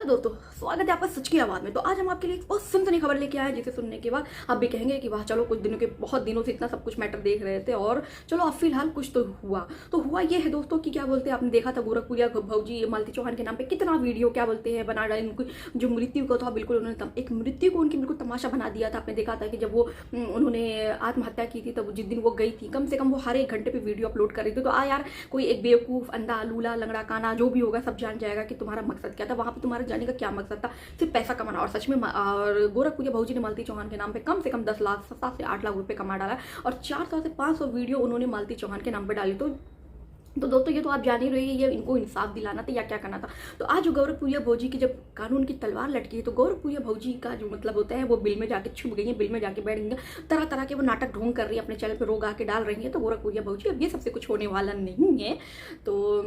दोस्तों स्वागत है आपका सच की आवाज़ में। तो आज हम आपके लिए एक बहुत सनसनी खबर लेके आए हैं, जिसे सुनने के बाद आप भी कहेंगे कि वाह चलो बहुत दिनों से इतना सब कुछ मैटर देख रहे थे और चलो अब फिलहाल कुछ तो हुआ ये है दोस्तों कि क्या बोलते हैं, आपने देखा था गोरखपुरिया भौजी मालती चौहान के नाम पे कितना वीडियो क्या बोलते हैं बना डाली। उनकी जो मृत्यु को था बिल्कुल उन्होंने एक मृत्यु को उनकी बिल्कुल तमाशा बना दिया था। आपने देखा था कि जब वो उन्होंने आत्महत्या की थी तब जिस दिन वो गई थी कम से कम वो हर एक घंटे पर वीडियो अपलोड कर रही थी। तो यार कोई एक बेवकूफ़ अंधा लूला लंगड़ा काना जो भी होगा सब जान जाएगा कि तुम्हारा मकसद क्या था, वहाँ पे तुम्हारा जाने का क्या मकसद था, सिर्फ पैसा कमाना। और सच में और गोरखपुरिया भौजी ने मालती चौहान के नाम पे कम से कम 10 लाख 7 से 8 लाख रुपए कमा डाला और 400 से 500 वीडियो उन्होंने मालती चौहान के नाम पे डाली। तो दोस्तों ये तो आप जान ही रहे हैं, ये इनको इंसाफ दिलाना था या क्या करना था। तो आज गोरखपुरिया भौजी की जब कानून की तलवार लटकी है तो गोरखपुरिया भौजी का जो मतलब होता है वो बिल में जाके छुप गई है, बिल में जाके बैठ गई है, तरह तरह के वो नाटक ढोंग कर रही है, अपने चैनल पे रोग आके डाल रही है। तो गोरखपुरिया भौजी अब ये सबसे कुछ होने वाला नहीं है। तो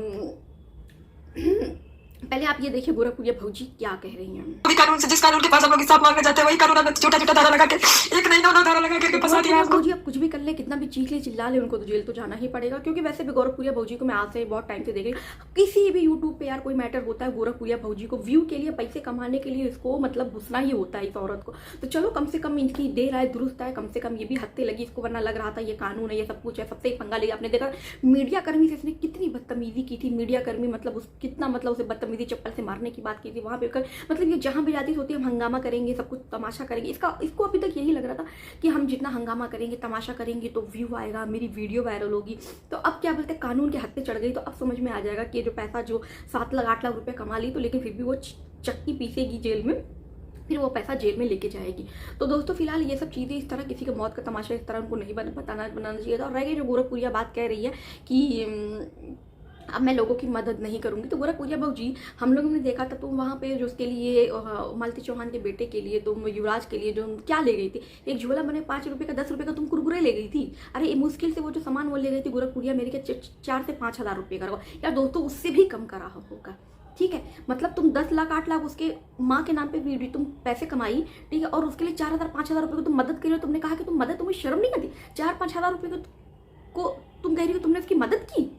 पहले आप ये देखिए गोरखपुरिया भौजी क्या कह रही हैं। कानून से जिस कानून के पास हम लोग इंसाफ मांगने जाते हैं वही कानून छोटा छोटा धारा लगा के एक नहीं दो धारा लगा के फंसा दिया आपको। भौजी अब कुछ भी कर ले, कितना भी चीख ले चिल्ला ले, उनको तो जेल तो जाना ही पड़ेगा। क्योंकि वैसे भी गोरखपुरिया भौजी को मैं आज से बहुत टाइम से देख रही हूँ, किसी भी यूट्यूब पे यार कोई मैटर होता है गोरखपुरिया भौजी को व्यू के लिए पैसे कमाने के लिए इसको मतलब घुसना ही होता है इस औरत को। तो चलो कम से कम इनकी देर आए दुरुस्त है, कम से कम ये भी हत्ते लगी इसको, वरना लग रहा था ये कानून है ये सब कुछ है, सबसे ही पंगा लिया। आपने देखा मीडिया कर्मी से इसने कितनी बदतमीजी की थी, मीडिया कर्मी मतलब कितना मतलब उसे बदतमीजी चप्पल से मारने की बात की थी वहां पे मतलब ये जहां भी जाती होती है हम हंगामा करेंगे, सब कुछ तमाशा करेंगे। इसको अभी तक यही लग रहा था कि हम जितना हंगामा करेंगे तमाशा करेंगे तो व्यू आएगा, मेरी वीडियो वायरल होगी। तो अब क्या बोलते हैं कानून के हद पे चढ़ गई। तो अब समझ में आ जाएगा कि जो पैसा जो 7 लाख 8 लाख रुपए कमा ली तो लेकिन फिर भी वो चक्की पीसेगी जेल में, फिर वो पैसा जेल में लेके जाएगी। तो दोस्तों फिलहाल ये सब चीज़ें इस तरह किसी के मौत का तमाशा इस तरह उनको नहीं बनाना चाहिए था। और रह गई जो गोरखपुरिया बात कह रही है कि अब मैं लोगों की मदद नहीं करूंगी, तो गोरखपुरिया भौजी हम लोगों ने देखा था तो वहाँ पे जो उसके लिए मालती चौहान के बेटे के लिए तुम युवराज के लिए जो क्या ले गई थी, एक झोला बने 5 रुपये का 10 रुपये का तुम कुरकुरे ले गई थी। अरे मुश्किल से वो जो सामान वो ले गई थी गोरखपुरिया मेरे के 4 से 5 हज़ार रुपये का यार दोस्तों, उससे भी कम करा होगा। ठीक है, मतलब तुम 10 लाख 8 लाख उसके माँ के नाम पे वीडियो तुम पैसे कमाई, ठीक है, और उसके लिए 4 हज़ार 5 हज़ार रुपये को तुम मदद करी। तुमने कहा कि तुम मदद, तुम्हें शर्म नहीं आती? 4-5 हज़ार रुपये को तुम कह रही हो तुमने उसकी मदद की।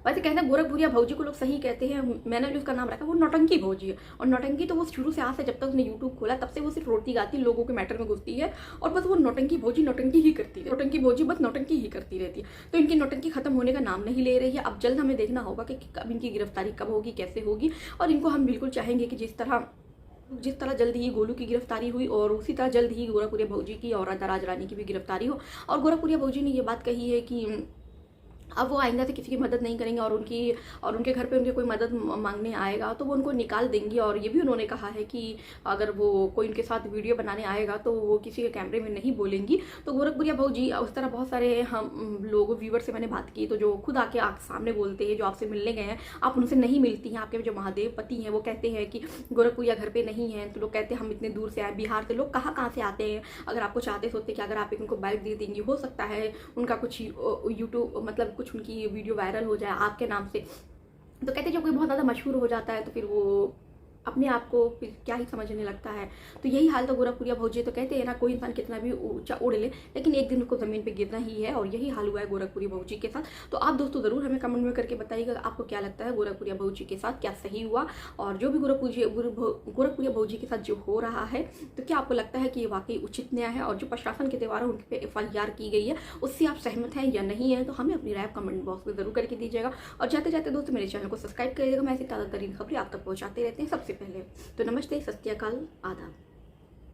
वैसे कहते हैं गोरखपुरिया भौजी को लोग सही कहते हैं, मैंने भी उसका नाम रखा, वो नौटंकी भौजी है। और नौटंकी तो वो शुरू से आज से जब तक उसने यूट्यूब खोला तब से वो सिर्फ रोती गाती, लोगों के मैटर में घुसती है और बस वो नौटंकी भौजी नौटंकी ही करती है, नौटंकी भौजी बस नौटंकी ही करती रहती है। तो इनकी नौटंकी खत्म होने का नाम नहीं ले रही है। अब जल्द हमें देखना होगा कि कब इनकी गिरफ्तारी कब होगी, कैसे होगी। और इनको हम बिल्कुल चाहेंगे कि जिस तरह जल्द ही गोलू की गिरफ्तारी हुई और उसी तरह जल्द ही गोरखपुरिया भौजी की और राज रानी की भी गिरफ्तारी हो। और गोरखपुरिया भौजी ने ये बात कही है कि अब वो आइंदा से किसी की मदद नहीं करेंगे और उनके घर पे उनके कोई मदद मांगने आएगा तो वो उनको निकाल देंगी। और ये भी उन्होंने कहा है कि अगर वो कोई उनके साथ वीडियो बनाने आएगा तो वो किसी के कैमरे में नहीं बोलेंगी। तो गोरखपुरिया भौजी उस तरह बहुत सारे हम लोग व्यूवर से मैंने बात की तो जो खुद आके सामने बोलते हैं, जो आपसे मिलने गए हैं, आप उनसे नहीं मिलती हैं, आपके जो महादेव पति हैं वो कहते हैं कि गोरखपुरिया घर पर नहीं है। तो लोग कहते हैं हम इतने दूर से आए, बिहार से लोग कहाँ से आते हैं। अगर आपको चाहते सोचते कि अगर आप उनको बाइक दे देंगी हो सकता है उनका कुछ यूट्यूब मतलब कुछ उनकी वीडियो वायरल हो जाए आपके नाम से। तो कहते जब कोई बहुत ज़्यादा मशहूर हो जाता है तो फिर वो अपने आप को फिर क्या ही समझने लगता है। तो यही हाल तो गोरखपुरिया भौजी तो कहते हैं ना, कोई इंसान कितना भी ऊंचा उड़ ले लेकिन एक दिन उसको ज़मीन पे गिरना ही है। और यही हाल हुआ है गोरखपुरिया भौजी के साथ। तो आप दोस्तों ज़रूर हमें कमेंट में करके बताइएगा आपको क्या लगता है गोरखपुरिया भौजी के साथ क्या सही हुआ। और जो भी गोरखपुरिया भौजी के साथ जो हो रहा है तो क्या आपको लगता है कि ये वाकई उचित न्याय है और जो प्रशासन के द्वारा उन पर FIR की गई है उससे आप सहमत हैं या नहीं है। तो हमें अपनी राय कमेंट बॉक्स में ज़रूर करके दीजिएगा। और जाते जाते दोस्तों मेरे चैनल को सब्सक्राइब करिएगा, मैं ऐसी ताज़ा तरीन खबरें आप तक पहुँचाते रहते हैं सबसे पहले। तो नमस्ते, सत श्री अकाल, आदाब।